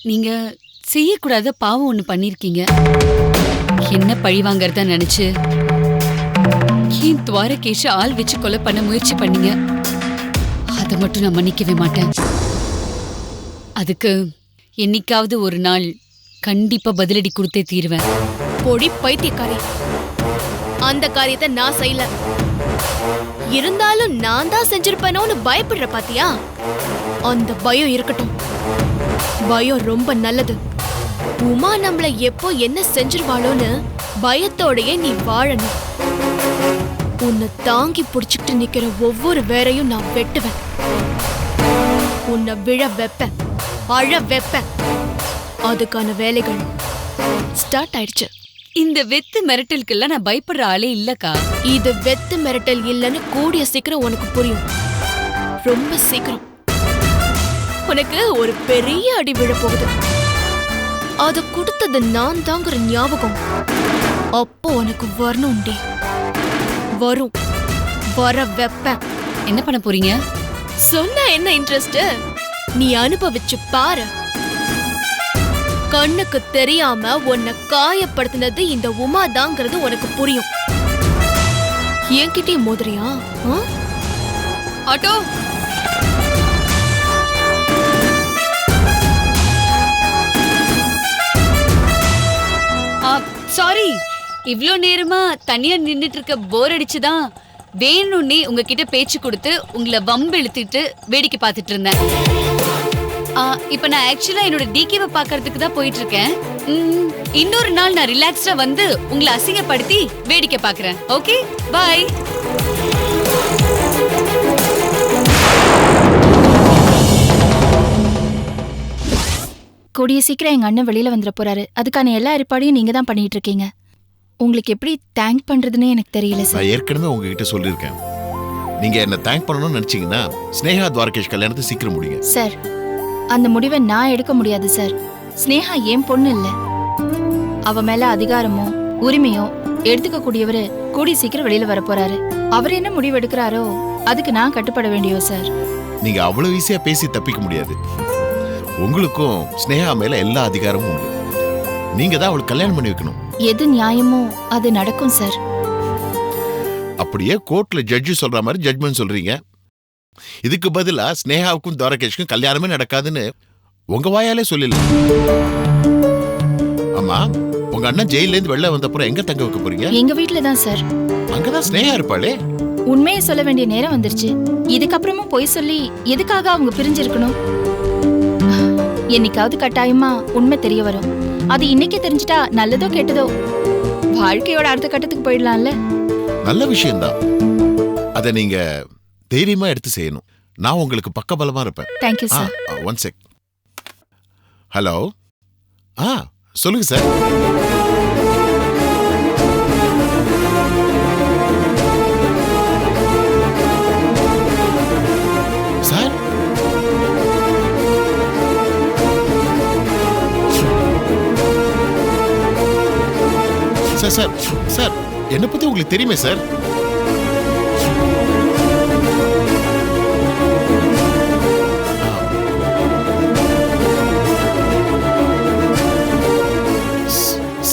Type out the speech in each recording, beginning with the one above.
நீங்க செய்யக்கூடாத பாவம் ஒண்ணு பண்ணிருக்கீங்க. என்ன பழி வாங்கறதா நினைச்சு ஏன் துவாரகேஷ ஆள் வச்சு கொலை பண்ண முயற்சி பண்ணீங்க. அதை மட்டும் நான் மன்னிக்கவே மாட்டேன். அதுக்கு என்னைக்காவது ஒரு நாள் கண்டிப்பா பதிலடி கொடுத்தே தீருவேன். பொடி பைத்தியக்காரி, அந்த காரியத்தை நான் செய்யல. இருந்தாலும் நான் தான் செஞ்சிருப்பேனோன்னு பயப்படுற பாத்தியா? அந்த பயம் இருக்கட்டும். பயம் ரொம்ப நல்லது. உமா நம்மள எப்போ என்ன செஞ்சிருவாளோன்னு பயத்தோடயே நீ வாழணும். உன்னை தாங்கி புடிச்சுக்கிட்டு நிக்கிற ஒவ்வொரு வேரையும் நான் வெட்டுவேன். உன்னை விழ வைப்பேன், அழ வைப்பேன். அதுக்கான வேலைகள் ஸ்டார்ட் ஆயிடுச்சு. இந்த வெத்து மிரட்டலுக்கெல்லாம் நான் பயப்படுற ஆளே இல்லக்கா. இது வெத்து மிரட்டல் இல்லைன்னு கூடிய சீக்கிரம் உனக்கு புரியும். ரொம்ப சீக்கிரம் உனக்கு ஒரு பெரிய அடி விழ போகுது. அத கொடுத்தது நான் தாங்கிற ஞாபகம் அப்போ உனக்கு வரணும்டி. வரும், வர வெப்பேன். என்ன பண்ண போறீங்க? சொன்ன என்ன இன்ட்ரெஸ்ட்? நீ அனுபவிச்சு பாரு. கண்ணுக்கு தெரியாம உன்னை காயப்படுத்தினது இந்த உமா தாங்கிறது உனக்கு புரியும். என்கிட்டே மோதிரியா? ஆட்டோ, சாரி, இவ்ளோ நேரமா தனியா நின்னுட்டு இருக்க போர் அடிச்சுதான் வேணும்னே உங்ககிட்ட பேச்சு கொடுத்து உங்களை வம்பு இழுத்துட்டு வேடிக்கை பார்த்துட்டு இருந்தேன். இப்ப நான் ஆக்சுவலா என்னோட டிகேவை பாக்குறதுக்கு தான் போயிட்டு இருக்கேன். இன்னொரு நாள் நான் ரிலாக்ஸ்டா வந்து உங்களை அசிங்கப்படுத்தி வேடிக்கை பாக்குறேன். ஓகே, பாய். கூடிய சீக்கிரம் எங்க அண்ணன் வெளியில வந்துட போறாரு. அதுக்கான எல்லா ஏற்பாடையும் நீங்க தான் பண்ணிட்டு இருக்கீங்க. உங்களுக்கு எப்படி தேங்க் பண்றதுன்னு எனக்கு தெரியல சார். நான் ஏற்கனவே உங்ககிட்ட சொல்லியிருக்கேன். நீங்க என்ன தேங்க் பண்ணணும்னு நினைச்சீங்கன்னா ஸ்னேகா துவாரகேஷ் கல்யாணத்தை சீக்கிரம் முடிங்க. சார், அந்த முடிவை நான் எடுக்க முடியாது சார். ஸ்னேகா ஏன் பொண்ணு இல்ல. அவ மேல அதிகாரமோ உரிமையோ எடுத்துக்க கூடியவரு கூடி சீக்கிரம் வெளியில வர போறாரு. அவர் என்ன முடிவு எடுக்கிறாரோ அதுக்கு நான் கட்டுப்பட வேண்டியோ சார். நீங்க அவ்வளவு ஈஸியா பேசி தப்பிக்க முடியாது. உங்களுக்கும் ஸ்னேகா மேல எல்லா அதிகாரமும் உண்டு. நீங்க தான் அவளுக்கு கல்யாணம் பண்ணி வைக்கணும். எது நியாயமோ அது நடக்கும் சார். அப்படியே கோர்ட்ல ஜட்ஜி சொல்ற மாதிரி ஜட்மெண்ட் சொல்றீங்க. இதுக்கு பதிலா ஸ்னேகாவுக்கும் துவாரகேஷ்க்கும் கல்யாணமே நடக்காதுன்னு உங்க வாயாலே சொல்லல. ஆமா, உங்க அண்ணன் ஜெயில இருந்து வெளில வந்தப்புறம் எங்க தங்க வைக்க போறீங்க? எங்க வீட்ல தான் சார். அங்கதான் ஸ்னேகா இருப்பாளே. உண்மையை சொல்ல வேண்டிய நேரம் வந்துருச்சு. இதுக்கப்புறமும் பொய் சொல்லி எதுக்காக அவங்க பிரிஞ்சிருக்கணும்? என்னைக்காவது கட்டாயமா உண்மை தெரிய வரும். அது இன்னைக்கு தெரிஞ்சிட்டா நல்லதோ கெட்டதோ வாழ்க்கையோட அடுத்த கட்டத்துக்கு போயிடலாம்ல. நல்ல விஷயம்தான். அத நீங்க தைரியமா எடுத்து செய்யணும். நான் உங்களுக்கு பக்கபலமா இருப்பேன். Thank you sir. One sec. Hello, சொல்லுங்க sir. Sir, sir sir sir என்னை பத்தி உங்களுக்கு தெரியுமே சார்.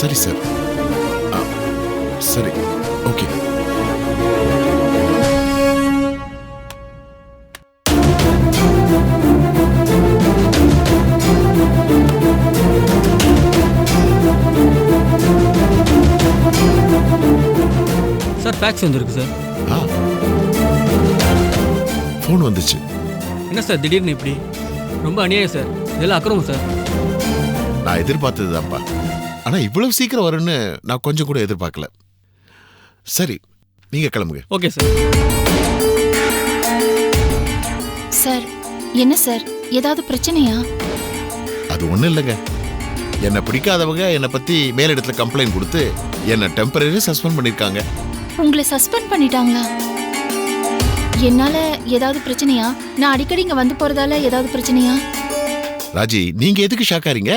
சரி சார், சரி, ஓகே. சார், ஃபேக்ஸ் வந்திருக்கு சார். ஃபோன் வந்துச்சு. என்ன சார் திடீர்னு இப்படி? ரொம்ப அநியாயம் சார். இதெல்லாம் அக்கறம் சார். நான் எதிர்பார்த்ததுதான்ப்பா. ஆனா இவ்வளவு சீக்கிரம் வரும்னு நான் கொஞ்சம் கூட எதிர்பார்க்கல. சரி, நீங்க கிளம்புங்க. Okay sir. சார், என்ன சார், ஏதாவது பிரச்சனையா? அது ஒண்ணும் இல்லைங்க. என்னை பிடிக்காதவங்க என்னை பத்தி மேலிடத்துல கம்ப்ளைண்ட் கொடுத்து என்னை டெம்பரரி சஸ்பெண்ட் பண்ணிருக்காங்க. உங்களை சஸ்பெண்ட் பண்ணிட்டாங்களா? என்னால ஏதாவது பிரச்சனையா? நான் அடிக்கடி இங்க வந்து போறதால ஏதாவது பிரச்சனையா? ராஜி, நீங்க எதுக்கு ஷாக் ஆறீங்க?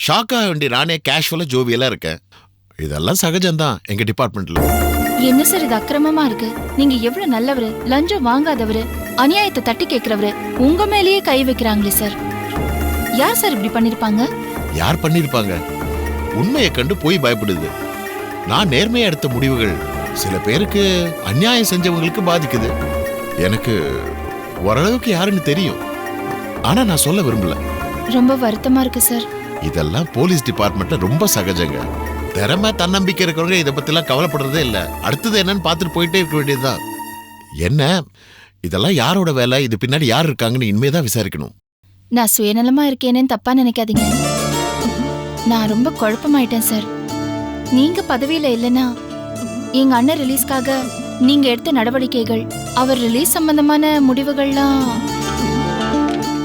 ஷாக் ஆக வேண்டிய நானே கேஷுவலா ஜோவியலா இருக்கேன். இதெல்லாம் சகஜம்தான் எங்க டிபார்ட்மெண்ட்ல. என்ன சார் இது அக்கிரமமா இருக்கு? நீங்க எவ்வளவு நல்லவரு, லஞ்சம் வாங்காதவரு, அநியாயத்தை தட்டி கேட்கிறவரு, உங்க மேலேயே கை வைக்கிறாங்களே சார். யார் சார் இப்படி பண்ணிருப்பாங்க? யார் பண்ணிருப்பாங்க? உண்மையை கண்டு போய் பயப்படுது. நான் நேர்மையா எடுத்த முடிவுகள் சில பேருக்கு அநியாயம் செஞ்சவங்களுக்கு பாதிக்குது. எனக்கு ஓரளவுக்கு யாருன்னு தெரியும், ஆனா நான் சொல்ல விரும்பல. ரொம்ப வருத்தமா இருக்கு சார். இதெல்லாம் போலீஸ் டிபார்ட்மெண்ட்ல ரொம்ப சகஜங்க. திறமை தன்னம்பிக்கை இருக்கிறவங்க இதை பத்தி எல்லாம் கவலைப்படுறதே இல்ல. அடுத்தது என்னன்னு பார்த்துட்டு போயிட்டே இருக்க வேண்டியதுதான். என்ன இதெல்லாம் யாரோட வேலை, இது பின்னாடி யார் இருக்காங்கன்னு இனிமேதான் விசாரிக்கணும். நான் சுயநலமா இருக்கேனேன்னு தப்பா நினைக்காதீங்க. நான் ரொம்ப குழப்பமாயிட்டேன் சார். நீங்க பதவியில இல்லைன்னா எங்க அண்ணன் ரிலீஸ்க்காக நீங்க எடுத்த நடவடிக்கைகள், அவர் ரிலீஸ் சம்பந்தமான முடிவுகள்லாம்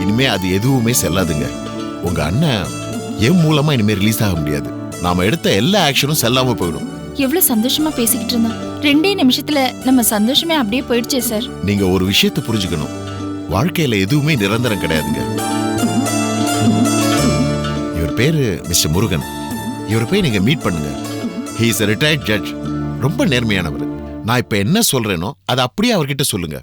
இனிமே அது எதுவுமே செல்லாதுங்க. உங்க அண்ணன் என் மூலமா இனிமே ரிலீஸ் ஆக முடியாது. நாம எடுத்த எல்லா ஆக்ஷனும் செல்லாம போயிடும். எவ்வளவு சந்தோஷமா பேசிக்கிட்டு இருந்தோம். 2 நிமிஷத்துல நம்ம சந்தோஷமே அப்படியே போயிடுச்சே சார். நீங்க ஒரு விஷயத்தை புரிஞ்சுக்கணும், வாழ்க்கையில எதுவுமே நிரந்தரம் கிடையாதுங்க. இவர் பேரு மிஸ்டர் முருகன். இவரை போய் நீங்க மீட் பண்ணுங்க. He is a retired judge. ரொம்ப நேர்மையானவர். நான் இப்ப என்ன சொல்றேனோ அதை அப்படியே அவர்கிட்ட சொல்லுங்க.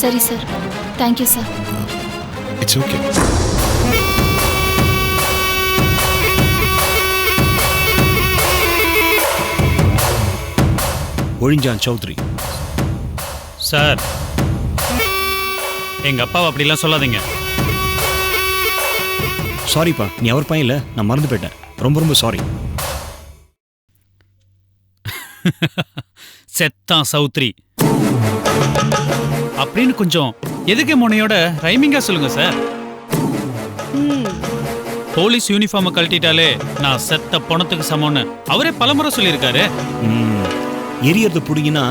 சரி sir, thank you sir. It's okay. ஒழிஞ்சான் சௌத்ரி. சார், எங்க அப்பாவை அப்படிலாம் சொல்லாதீங்க. சாரிப்பா, நீ அவர் பையன் இல்ல, நான் மறந்து போயிட்டேன். ரொம்ப ரொம்ப சாரி. செத்தான் சௌத்ரி அப்படின்னு கொஞ்சம் எதுக்கு முனையோட ரைமிங்கா சொல்லுங்க சார். போலீஸ் யூனிஃபார்மை கழட்டிட்டாலே நான் செத்த பணத்துக்கு சமம்னு அவரே பலமுறை சொல்லியிருக்காரு. எரியறது புடிங்கினா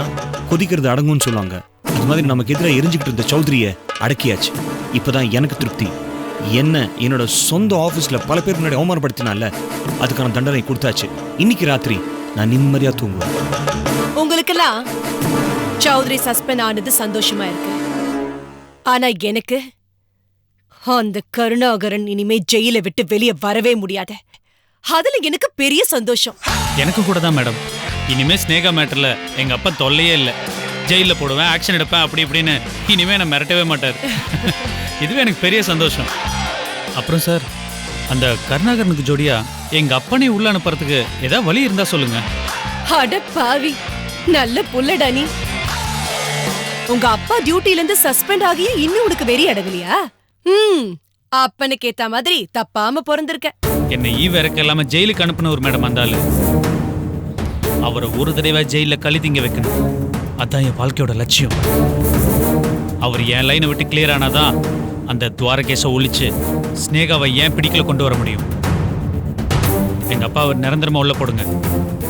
கொதிக்கிறது அடங்கும்னு சொல்லுவாங்க. அது மாதிரி நமக்கு எதிராக எரிஞ்சுக்கிட்டு இருந்த சௌத்ரிய அடக்கியாச்சு. இப்பதான் எனக்கு திருப்தி. என்ன என்னோட சொந்த ஆபீஸ்ல பல பேர் முன்னாடி அவமானப்படுத்தினால அதுக்கான தண்டனை கொடுத்தாச்சு. இன்னைக்கு ராத்திரி நான் நிம்மதியா தூங்குவேன். உங்களுக்கெல்லாம் சௌத்ரி சஸ்பெண்ட் ஆனது சந்தோஷமா இருக்கு. ஆனா எனக்கு அந்த கருணாகரன் இனிமே ஜெயில விட்டு வெளியே வரவே முடியாது. அதுல எனக்கு பெரிய சந்தோஷம். எனக்கு கூட தான் மேடம். இனிமே ஸ்னேகா மேட்டர்ல எங்க அப்பா தொல்லையே இல்லை. ஜெயில போடுவேன், ஆக்ஷன் எடுப்பேன், அப்படி இப்படின்னு இனிமே நான் மிரட்டவே மாட்டார். இதுவே எனக்கு பெரிய சந்தோஷம். அப்புறம் சார், அந்த கருணாகரனுக்கு ஜோடியா எங்க அப்பனை உள்ள அனுப்புறதுக்கு ஏதாவது வழி இருந்தா சொல்லுங்க. அட பாவி, நல்ல புள்ளடா நீ. உங்க அப்பா டியூட்டில இருந்து சஸ்பெண்ட் ஆகிய இன்னும் உனக்கு வெறி அடங்கலையா? அப்பனுக்கு ஏத்த மாதிரி தப்பாம பிறந்திருக்க. என்னை ஈவிறக்க இல்லாம ஜெயிலுக்கு அனுப்புன ஒரு மேடம் வந்தாலும் அவரை ஒரு தடவை ஜெயில களி திங்க வைக்கணும். அதான் என் வாழ்க்கையோட லட்சியம். அவர் என் லைனை விட்டு கிளியர் ஆனாதான் அந்த துவாரகேச ஒழிச்சு ஸ்னேகாவை ஏன் பிடிக்கல கொண்டு வர முடியும். எங்க அப்பாவை நிரந்தரமா உள்ள போடுங்க.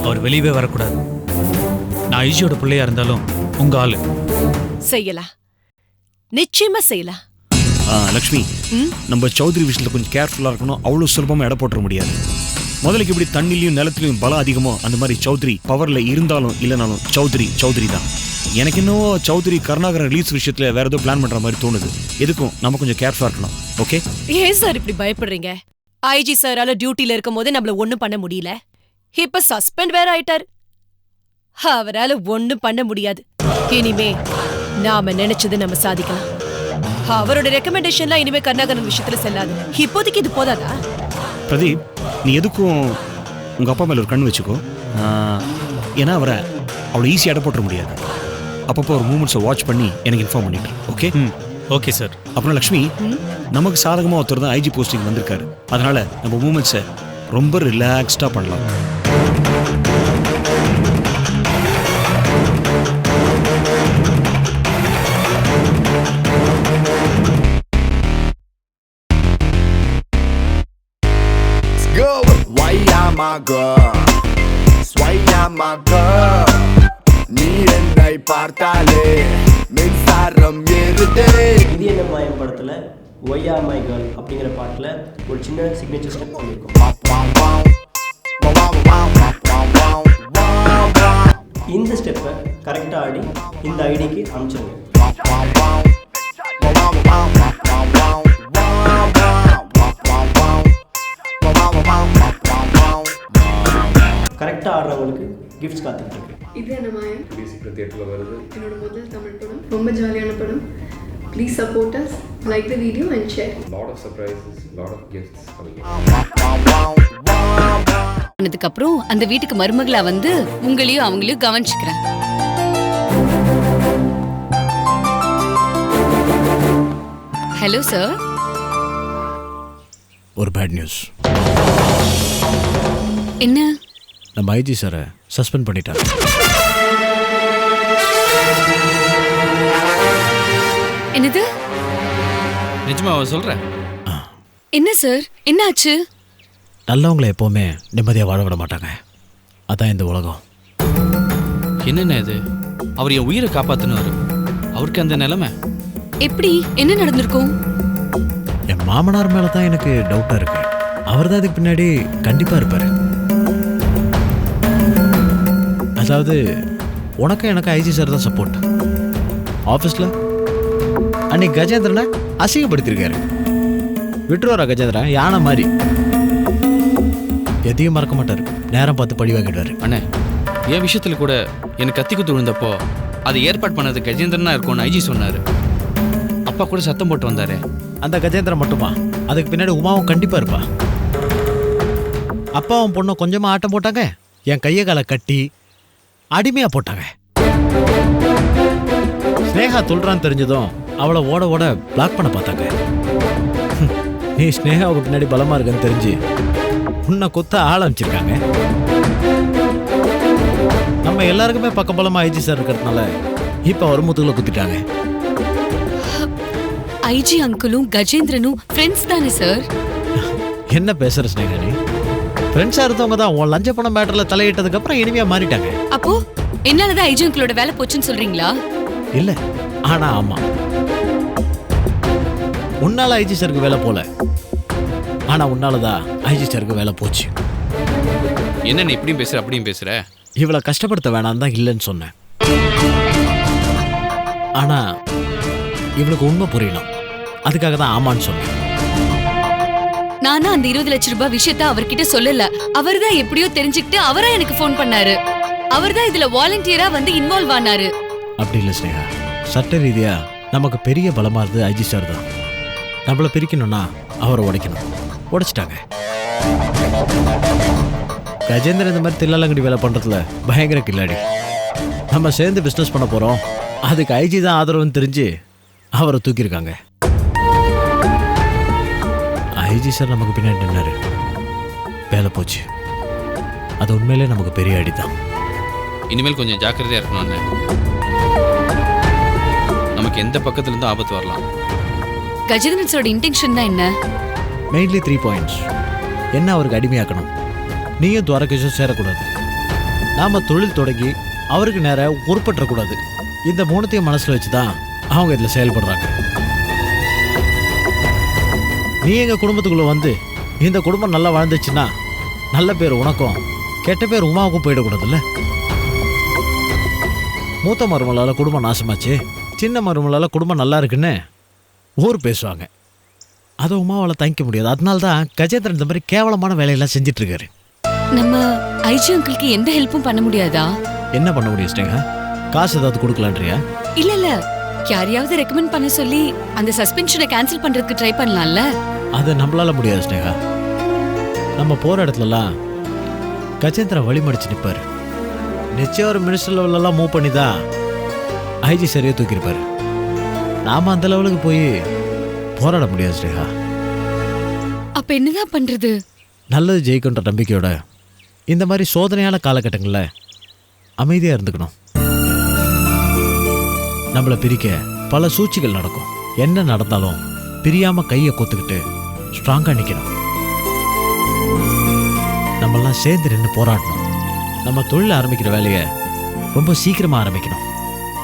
அவர் வெளியவே வரக்கூடாது. நான் ஐஜியோட பிள்ளையா இருந்தாலும் உங்க ஆளு. செய்யலாம், நிச்சயமா செய்யலாம். லக்ஷ்மி, நம்ம சௌத்ரி விஷயத்துல கொஞ்சம் கேர்ஃபுல்லா இருக்கணும். அவ்வளவு சுலபமா எடை போட்டுற முடியாது. முதலுக்கு இப்படி தண்ணிலையும் நிலத்திலையும் பலம் அதிகமோ அந்த மாதிரி சௌத்ரி பவர்ல இருந்தாலும் இல்லைனாலும் சௌத்ரி தான். எனக்கு இன்னும் சௌத்ரி கருணாகரன் ரிலீஸ் விஷயத்துல வேற ஏதோ பிளான் பண்ற மாதிரி தோணுது. எதுக்கும் நம்ம கொஞ்சம் கேர்ஃபுல்லா இருக்கணும். ஓகே? ஏன் சார் இப்படி பயப்படுறீங்க? ஐஜி சாரால டியூட்டில இருக்கும் போதே நம்மள ஒண்ணும் பண்ண முடியல. இப்ப சஸ்பெண்ட் வேற ஆயிட்டார். அவரால ஒண்ணும் பண்ண முடியாது. இனிமே நாம நினைச்சது நம்ம சாதிக்கலாம். அவரோட ரெக்கமெண்டேஷன்லாம் இனிமே கருணாகரன் விஷயத்துல செல்லாது. இப்போதைக்கு இது போதாதா? பிரதீப், நீ எதுக்கும் உங்க அப்பா மேல ஒரு கண் வச்சுக்கோ. ஏன்னா அவரை அவ்வளோ ஈஸியாக எடை போட்டுற முடியாது. அப்பப்போ ஒரு மூமெண்ட்ஸை வாட்ச் பண்ணி எனக்கு இன்ஃபார்ம் பண்ணிட்டு. ஓகே? Okay sir. அப்புறம் லக்ஷ்மி, நமக்கு சாதகமாக ஒருத்தர் தான் ஐஜி போஸ்டிங் வந்திருக்காரு. அதனால நம்ம மூமெண்ட்ஸை ரொம்ப ரிலாக்ஸ்டாக பண்ணலாம். நீ என்னை பார்த்தாலே மின்சாரம் ஏறுதே. இது என்ன மாயம் படத்துல ஒய்யா மை கேர்ள் அப்படிங்கிற பாட்டுல ஒரு சின்ன சிக்னேச்சர் ஸ்டெப் பண்ணிருக்கோம். இந்த ஸ்டெப்பை கரெக்டா ஆடி இந்த ஐடிக்கு அனுப்பிச்சிருங்க. ஆடுறவங்களுக்கு கிஃப்ட்ஸ் காத்துக்கிட்டு இருக்கு. இது என்ன மாயம் தியேட்டரில் வருது என்னோட முதல் தமிழ் படம். ரொம்ப ஜாலியான படம். Please support us, like the video and share. Lot of surprises, lot of gifts coming. அதுக்கு அப்புறம் அந்த வீட்டுக்கு மருமகளா வந்து உங்களையும் அவங்களையும் கவனிச்சுக்கிறேன். Hello sir. ஒரு பேட் நியூஸ். என்ன? நம்ம ஐஜி சாரை சஸ்பெண்ட் பண்ணிட்டாங்க. என்னது? நிஜமாவா சொல்ற? என்ன சார், என்னாச்சு? நல்லவங்களை எப்போவுமே நிம்மதியாக வாழ விட மாட்டாங்க. அதான் இந்த உலகம். என்னென்ன இது? அவர் என் உயிரை காப்பாத்தினாரு, அவருக்கு அந்த நிலைமை எப்படி? என்ன நடந்திருக்கும்? என் மாமனார் மேலே தான் எனக்கு டவுட்டாக இருக்கு. அவர் தான் அதுக்கு பின்னாடி கண்டிப்பாக இருப்பார். அதாவது உனக்கு எனக்கு ஐஜி சார் தான் சப்போர்ட். ஆஃபீஸில் அன்னைக்கு கஜேந்திரனை அசிங்கப்படுத்திருக்காரு. விட்டுருவாரா கஜேந்திரன்? யானை மாதிரி எதையும் மறக்க மாட்டார். நேரம் பார்த்து பழி வாங்கிடுவார். அண்ணே, என் விஷயத்தில் கூட எனக்கு கத்தி குத்து விழுந்தப்போ அதை ஏற்பாடு பண்ணது கஜேந்திரனா இருக்கும்னு ஐஜி சொன்னார். அப்பா கூட சத்தம் போட்டு வந்தாரு. அந்த கஜேந்திரன் மட்டுமா? அதுக்கு பின்னாடி உமாவும் கண்டிப்பாக இருப்பா. அப்பாவும் பொண்ணும் கொஞ்சமாக ஆட்டம் போட்டாங்க. என் கையை காலை கட்டி அடிமையாக போட்டாங்க. ஸ்னேகா துள்றான்னு தெரிஞ்சதும் அவளை ஓட ஓட பிளாக் பண்ண பார்த்தாங்க. நீ ஸ்னேகாவுக்கு பின்னாடி பலமாக இருக்குன்னு தெரிஞ்சு உன்னை கொத்த ஆரம்பிச்சிருக்காங்க. நம்ம எல்லாருக்குமே பக்கபலமா ஐஜி சார் இருக்கிறதுனால இப்போ அவர் முதுகுல குத்திட்டாங்க. ஐஜி அங்கிளும் கஜேந்திரனும் ஃப்ரெண்ட்ஸ் தானே சார்? என்ன பேசுற ஸ்னேகா நீ? ஃப்ரெண்ட்ஸா இருந்தவங்க தான் உன் லஞ்ச பணம் மேட்டர்ல தலையிட்டதுக்கு அப்புறம் இனிமையா மாறிட்டாங்க. அப்போ என்னாலதான் ஐஜி அங்கிளோட வேலை போச்சுன்னு சொல்றீங்களா? இல்ல, ஆனா ஆமா, உன்னால ஐஜி சாருக்கு வேலை போல, ஆனா உன்னாலதான் ஐஜி சாருக்கு வேலை போச்சு. என்ன இப்படியும் பேசுற அப்படியும் பேசுற? இவளை கஷ்டப்படுத்த வேணாம் தான் இல்லைன்னு சொன்னேன். ஆனா இவளுக்கு உண்மை புரியணும், அதுக்காக தான் ஆமான்னு சொன்னேன். நானா அந்த 20 லட்சம் ரூபாய் விஷயத்த அவர்கிட்ட சொல்லல. அவர்தான் எப்படியோ தெரிஞ்சுக்கிட்டு அவரா எனக்கு போன் பண்ணாரு. அவர்தான் இதுல வாலண்டியரா வந்து இன்வால்வ் ஆனாரு. அப்படி இல்லை ஸ்னேகா, சட்ட ரீதியா நமக்கு பெரிய பலமா இருந்தது ஐஜி சார் தான். நம்மளை பிரிக்கணும்னா அவரை உடைக்கணும். உடைச்சிட்டாங்க. கஜேந்திரன் இந்த மாதிரி தில்லாலங்கடி வேலை பண்றதுல பயங்கர கில்லாடி. நம்ம சேர்ந்து பிஸ்னஸ் பண்ண போறோம், அதுக்கு ஐஜி தான் ஆதரவுன்னு தெரிஞ்சு அவரை தூக்கியிருக்காங்க. ஐஜி சார் நமக்கு பின்னாடி நின்னாரு, வேலை போச்சு. அது உண்மையிலே நமக்கு பெரிய அடிதான். இனிமேல் கொஞ்சம் ஜாக்கிரதையா இருக்கணும். நமக்கு எந்த பக்கத்துல இருந்து ஆபத்து வரலாம். கஜேந்திரனோட இன்டென்ஷன் தான் என்ன? Mainly 3 points. என்ன அவருக்கு அடிமையாக்கணும், நீயும் துவாரகேஷும் சேரக்கூடாது, நாம தொழில் தொடங்கி அவருக்கு நேர உருப்பற்றக்கூடாது. இந்த 3த்தையும் மனசுல வச்சுதான் அவங்க இதுல செயல்படுறாங்க. நீ எங்க குடும்பத்துக்குள்ள வந்து இந்த குடும்பம் நல்லா வாழ்ந்துச்சுன்னா நல்ல பேர் உனக்கும் கெட்ட பேர் உமாவுக்கும் போயிடக்கூடாதுல்ல. மூத்த மருமலால குடும்பம் நாசமாச்சு, சின்ன மருமலால குடும்பம் நல்லா இருக்குன்னு ஊர் பேசுவாங்க. அதை உமாவால் தாங்கிக்க முடியாது. அதனால தான் கஜேந்திரன் இந்த மாதிரி கேவலமான வேலையெல்லாம் செஞ்சுட்டு இருக்காரு. நம்ம ஐஜி அங்கிளுக்கு எந்த ஹெல்ப்பும் பண்ண முடியாதா? என்ன பண்ண முடியும் ஸ்னேகா? காசு ஏதாவது கொடுக்கலான்றியா? இல்ல இல்ல, யாரையாவது ரெக்கமெண்ட் பண்ண சொல்லி அந்த சஸ்பென்ஷனை கேன்சல் பண்றதுக்கு ட்ரை பண்ணலாம்ல. அது நம்மளால முடியாது ஸ்னேகா. நம்ம போற இடத்துலலாம் கஜேந்திரன் வழிமடிச்சு நிற்பாரு. நிச்சயம் ஒரு மினிஸ்டர் லெவலெல்லாம் மூவ் பண்ணி தான் ஐஜி சரியா தூக்கியிருப்பாரு. நாம அந்த லெவலுக்கு போய் போராட முடியாது ஸ்னேகா. அப்ப என்னதான் பண்றது? நல்லது ஜெயிக்கின்ற நம்பிக்கையோட இந்த மாதிரி சோதனையான காலகட்டங்களில் அமைதியாக இருந்துக்கணும். நம்மளை பிரிக்க பல சூழ்ச்சிகள் நடக்கும். என்ன நடந்தாலும் பிரியாம கையை கொத்துக்கிட்டு ஸ்ட்ராங்கா நிற்கணும். நம்மெல்லாம் சேர்ந்து நின்று போராடணும். நம்ம தொழில் ஆரம்பிக்கிற வேலையை ரொம்ப சீக்கிரமா ஆரம்பிக்கணும்.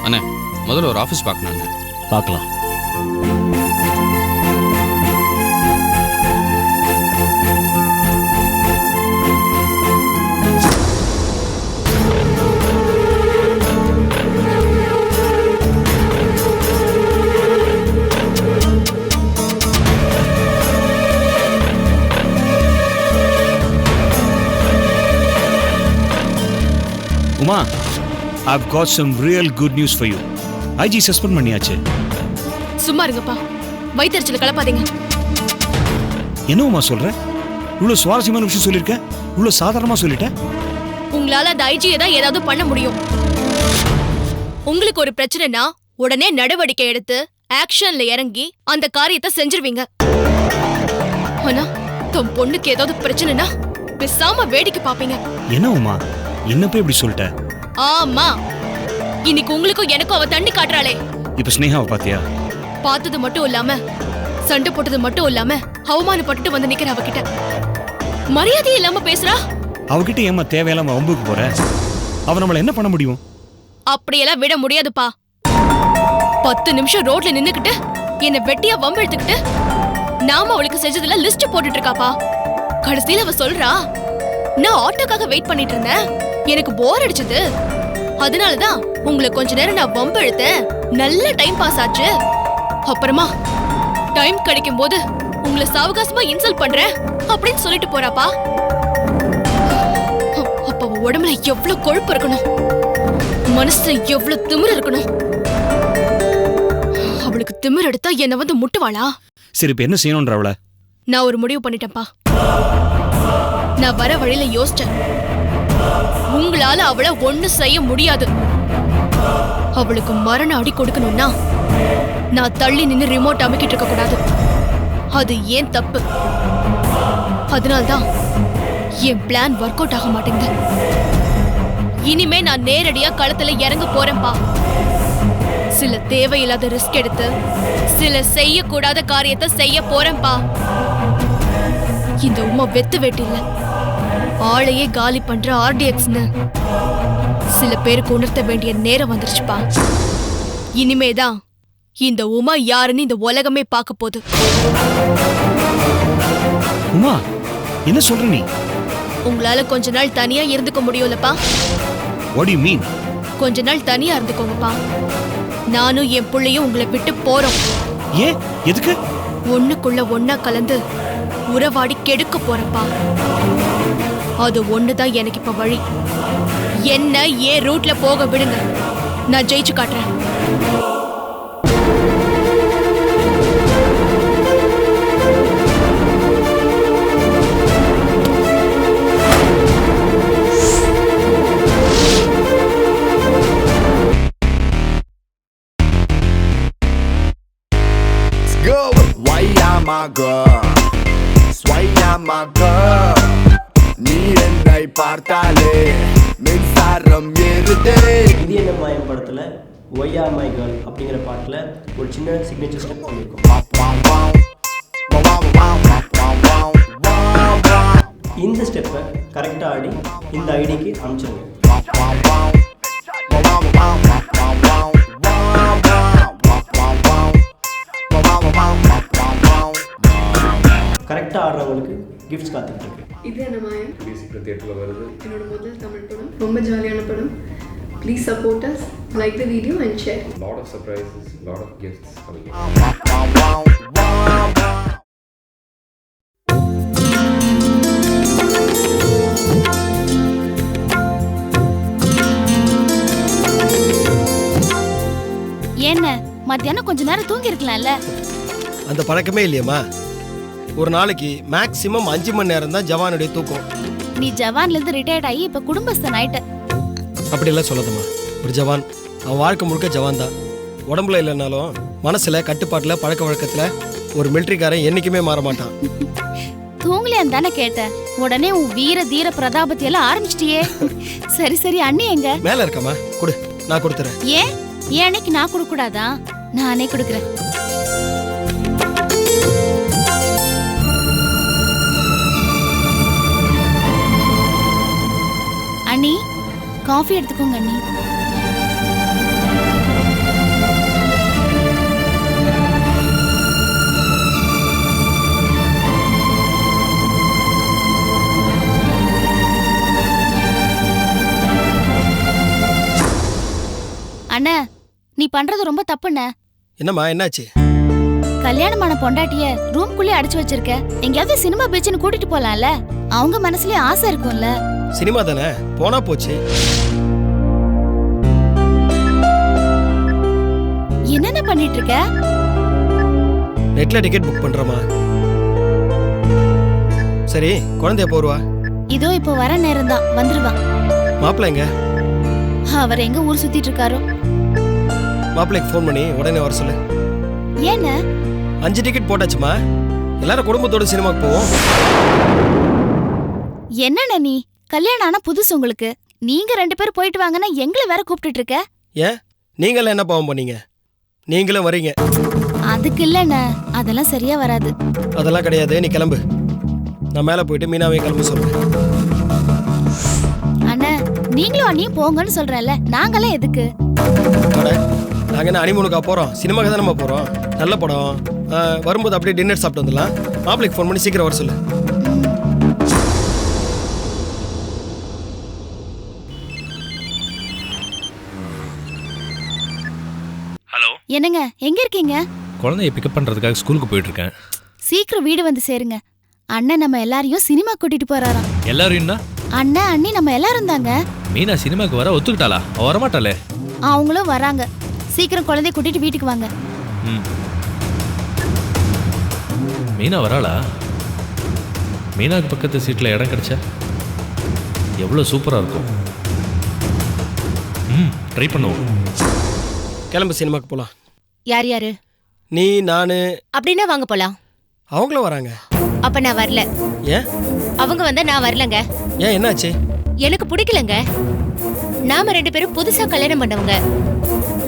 அண்ணே, முதல்ல ஒரு ஆஃபீஸ் பார்க்கணும். பார்க்கலாம். I've got some real good news for you. IG suspend பண்ணியாச்சு. சும்மா இருங்கப்பா, வயித்தறிச்சல கலப்பாதீங்க. என்னவுமா சொல்ற? இவ்வளவு சுவாரஸ்யமான விஷயம் சொல்லிருக்க, இவ்வளவு சாதாரணமா சொல்லிட்ட. உங்களால அந்த ஐஜியை தான் ஏதாவது பண்ண முடியும். உங்களுக்கு ஒரு பிரச்சனைனா உடனே நடவடிக்கை எடுத்து ஆக்ஷன்ல இறங்கி அந்த காரியத்தை செஞ்சிருவீங்க. ஆனா தம் பொண்ணுக்கு ஏதாவது பிரச்சனைனா பேசாம வேடிக்கை பாப்பீங்க. என்னவுமா என்ன போய் இப்படி சொல்லிட்ட? ஆமா, இன்னைக்கு உங்களுக்கும் எனக்கும் அவ தண்ணி காட்டுறாளே. இப்ப ஸ்னேகாவை பாத்தியா? பார்த்தது மட்டும் இல்லாம சண்டை போட்டது மட்டும் இல்லாம அவமானப்பட்டுட்டு வந்து நிக்கிற அவகிட்ட மரியாதை இல்லாம பேசுறா. அவகிட்ட ஏமா தேவையில்லாம வம்புக்கு போற? அவ நம்மள என்ன பண்ண முடியும்? அப்படியெல்லாம் விட முடியாதுப்பா. 10 நிமிஷம் ரோட்ல நின்னுக்கிட்டு என்ன வெட்டியா வம்பு எடுத்துக்கிட்டு நாம அவளுக்கு செஞ்சதுல லிஸ்ட் போட்டுட்டு இருக்காப்பா. கடைசியில அவ சொல்றா, நான் ஆட்டோக்காக வெயிட் பண்ணிட்டு இருந்தேன், எனக்கு போர் அடிச்சது, அதனாலதான் உங்களை கொஞ்ச நேரம் நான் வம்பு எடுத்தேன், நல்ல டைம் பாஸ் ஆச்சு, அப்புறமா டைம் கிடைக்கும் போது உங்களை சாவகாசமா இன்சல்ட் பண்றேன் அப்படின்னு சொல்லிட்டு போறாப்பா. அப்ப உடம்புல எவ்வளவு கொழுப்பு இருக்கணும், மனசுல எவ்வளவு திமிர் இருக்கணும். அவளுக்கு திமிர் எடுத்தா என்ன வந்து முட்டுவாளா? சரி, இப்ப என்ன செய்யணும்ன்ற அவள? நான் ஒரு முடிவு பண்ணிட்டேன்ப்பா. நான் வர வழியில யோசிச்சேன், உங்களால அவளை ஒண்ணு செய்ய முடியாது. அவளுக்கு மரண அடி கொடுக்கணும்னா நான் தள்ளி நின்னு ரிமோட் அமைக்கிட்டு இருக்க கூடாது. அது ஏன் தப்பு. அதனால்தான் என் பிளான் ஒர்க் அவுட் ஆக மாட்டேங்குது. இனிமே நான் நேரடியா களத்துல இறங்க போறேன்பா. சில தேவையில்லாத ரிஸ்க் எடுத்து சில செய்யக்கூடாத காரியத்தை செய்ய போறேன்பா. இந்த உமா வெத்து வெட்டு இல்ல, ஆளையே காலி பண்ற RDXன்னு சில பேருக்கு உணர்த்த வேண்டிய நேரம் வந்துருச்சுப்பா. இனிமேதான் இந்த உமா யாருன்னு இந்த உலகமே பார்க்க போகுது. உமா, என்ன சொல்ற நீ? உங்களால கொஞ்ச நாள் தனியா இருந்துக்க முடியும்லப்பா. What do you mean? கொஞ்ச நாள் தனியா இருந்துக்கோங்கப்பா. நானும் என் பிள்ளையும் உங்களை விட்டு போறோம். ஏன்? எதுக்கு? ஒண்ணுக்குள்ள ஒன்னா கலந்து உறவாடி கெடுக்க போறப்பா. அது ஒண்ணுதான் எனக்கு இப்ப வழி. என்ன ஏன் ரூட்ல போக விடுங்க, நான் ஜெயிச்சு காட்டுறேன். Go! Why am I girl? Why am I girl? நீ என்னை பார்த்தாலே மின்சாரம் ஏறுதே. இது என்ன மாயம் படத்தில் ஒய்யா மை கேர்ள் அப்படிங்கிற பாட்டில் ஒரு சின்ன சிக்னேச்சர் ஸ்டெப் பண்ணியிருக்கோம். இந்த ஸ்டெப்பை கரெக்டாக ஆடி இந்த ஐடிக்கு அனுப்பிச்சிருங்க. கரெக்டாக ஆடுறவங்களுக்கு கிஃப்ட்ஸ் காத்துட்டு இருக்கு. இது என்ன மாயம் தியேட்டரில் வருது. என்னோட முதல் தமிழ் படம், ரொம்ப ஜாலியான படம். Please support us, like the video and share. Lot of surprises, lot of gifts coming in. என்ன மத்தியானம் கொஞ்ச நேரம் தூங்கி இருக்கலாம்ல? அந்த பழக்கமே இல்லையம்மா. ஒரு நாளைக்கு மேக்ஸிமம் 5 மணி நேரம் தான் ஜவானுடைய தூக்கம். நீ ஜவான்ல இருந்து ரிட்டையர்ட் ஆகி இப்ப குடும்பஸ்தன் ஆயிட்ட. அப்படியெல்லாம் சொல்லாதம்மா. ஒரு ஜவான் அவன் வாழ்க்கை முழுக்க ஜவான் தான். உடம்புல இல்லைனாலும் மனசுல கட்டுப்பாட்டுல பழக்க வழக்கத்துல ஒரு மிலிட்டரிக்காரன் என்னைக்குமே மாற மாட்டான். தூங்கலையான்னு தானே கேட்டேன், உடனே உன் வீர தீர பிரதாபத்தை எல்லாம் ஆரம்பிச்சிட்டியே. சரி சரி, அண்ணி எங்க? மேல இருக்கம்மா, கொடு, நான் கொடுத்துறேன். ஏன் அன்னைக்கு நான் கொடுக்க கூடாதா? நானே கொடுக்குறேன். அண்ணி, காஃபி எடுத்துக்கோங்க அண்ணி. அண்ணா, நீ பண்றது ரொம்ப தப்புண்ணே. என்னம்மா, என்னாச்சு? கல்யாணமான பொண்டாட்டிய ரூம்குள்ளே அடைச்சு வச்சிருக்க. எங்கயாவது சினிமா பீச்சுன்னு கூட்டிட்டு போலாம்ல? அவங்க மனசுலயே ஆசை இருக்கும்ல. சினிமா தானே, போனா போச்சு. சுத்திட்டு இருக்க? நெட்ல டிக்கெட் புக் பண்றோமா? சரி, குழந்தை எப்போ வருவா? இதோ இப்போ வர நேரம் தான், வந்துருவா. மாப்பிள்ளை எங்க? அவர் எங்க ஊர் சுத்திட்டு இருக்காரோ? மாப்பிள்ளைக்கு ஃபோன் பண்ணி உடனே வர சொல்லு. ஏன 5 டிக்கெட் போட்டாச்சுமா, எல்லாரும் குடும்பத்தோட சினிமாக்கு போவோம். என்னண்ணே நீ? கல்யாணம் ஆனா புதுசு உங்களுக்கு. நீங்க 2 பேரும் போயிட்டு வாங்கன்னா எங்களை வேற கூப்பிட்டுட்டு இருக்க. ஏன் நீங்களே என்ன பாவம் பண்ணீங்க? நீங்களும் வரீங்க. அதுக்கு இல்லண்ணே, அதெல்லாம் சரியா வராது. அதெல்லாம் கிடையாது, நீ கிளம்பு. நான் மேலே போயிட்டு மீனாவையும் கிளம்ப சொல்றேன். அண்ணா நீங்களும் அண்ணியும் போங்கன்னு சொல்றேன்ல, நாங்களாம் எதுக்கு? அட, நாங்க என்ன அனிமூனுக்கா போறோம்? சினிமாக்கு தான் நம்ம போறோம். நல்ல படம். வரும்போது அப்படியே டின்னர் சாப்பிட்டு வந்துடலாம். மாப்பிள்ளைக்கு ஃபோன் பண்ணி சீக்கிரம் வர சொல்லு. ஹலோ, என்னங்க எங்க இருக்கீங்க? குழந்தைய பிக்கப் பண்றதுக்காக ஸ்கூலுக்கு போயிட்டு இருக்கேன். சீக்கிரம் வீடு வந்து சேருங்க. அண்ணன் நம்ம எல்லாரையும் சினிமா கூட்டிட்டு போறாராம். எல்லாரும் அண்ணன் அண்ணி நம்ம எல்லாரும் தாங்க. மீனா சினிமாக்கு வர ஒத்துக்கிட்டாளா? அவ வரமாட்டாளே. அவங்களும் வராங்க. சீக்கிரம் குழந்தைய கூட்டிட்டு வீட்டுக்கு வாங்க. மீனா வராளா? மீனாக்கு பக்கத்து சீட்ல இடம் கிடைச்சா எவ்வளவு சூப்பரா இருக்கும். ட்ரை பண்ணுவோம். கிளம்பு, சினிமாக்கு போலாம். யார் யாரு? நீ, நானு. அப்படின்னா வாங்க போலாம். அவங்களும் வராங்க. அப்ப நான் வரல. ஏன்? அவங்க வந்தா நான் வரலங்க. ஏன், என்னாச்சு? எனக்கு பிடிக்கலங்க. நாம 2 பேரும் புதுசா கல்யாணம் பண்ணவங்க.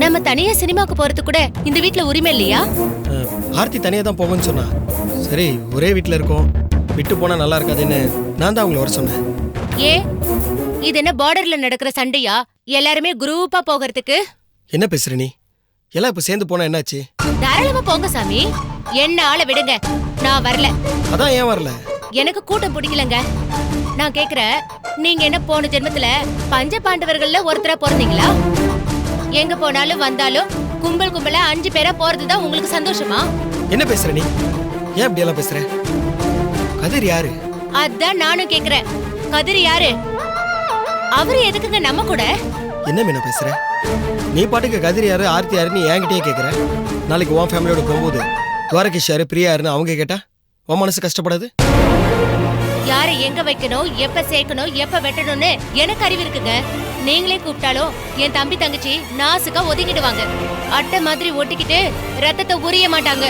நம்ம தனியா சினிமாக்கு போறது கூட இந்த வீட்ல உரிமை இல்லையா? ஆர்த்தி தனியா தான் போகணும்னு சொன்னா. சரி, ஒரே வீட்ல இருக்கோம், விட்டு போனா நல்லா இருக்காதுன்னு நான் தான் அவங்கள வர சொன்னேன். ஏ, இது என்ன பார்டர்ல நடக்கிற சண்டையா? எல்லாருமே குரூப்பா போகிறதுக்கு. என்ன பேசுற நீ? எல்லாம் இப்ப சேர்ந்து போனா என்னாச்சு? தாராளமா போங்க சாமி, என்ன ஆள விடுங்க. நான் வரல. அதான் ஏன் வரல? எனக்கு கூட்டம் பிடிக்கலங்க. நான் கேக்குறேன், நீங்க என்ன போன ஜென்மத்துல பஞ்ச பாண்டவர்கள்ல ஒருத்தரா பிறந்தீங்களா? எங்க போனாலும் வந்தாலும் கும்பல் கும்பலா 5 பேரா போறதுதான் உங்களுக்கு சந்தோஷமா? என்ன பேசுற நீ? ஏன் இப்படி எல்லாம் பேசுற? கதிர் யாரு? அதான் நானும் கேக்குறேன், கதிர் யாரு? அவரு எதுக்குங்க நம்ம கூட? என்ன மீனா பேசுற? நீ பாட்டுக்கு கதிர் யாரு, ஆர்த்தி யாருன்னு என்கிட்டயே கேக்குற. நாளைக்கு உன் ஃபேமிலியோட போகும்போது துவாரகேஷ் யாரு, பிரியா யாருன்னு அவங்க கேட்டா உன் மனசு கஷ்டப்படாது? யாரை எங்க வைக்கணும், எப்ப சேர்க்கணும், எப்ப வெட்டணும்னு எனக்கு அறிவு இருக்குங்க. நீங்களே கூப்பிட்டாலும் என் தம்பி தங்கச்சி நாசுக்கா ஒதுக்கிடுவாங்க. அட்டை மாதிரி ஒட்டிக்கிட்டு ரத்தத்தை உரிய மாட்டாங்க.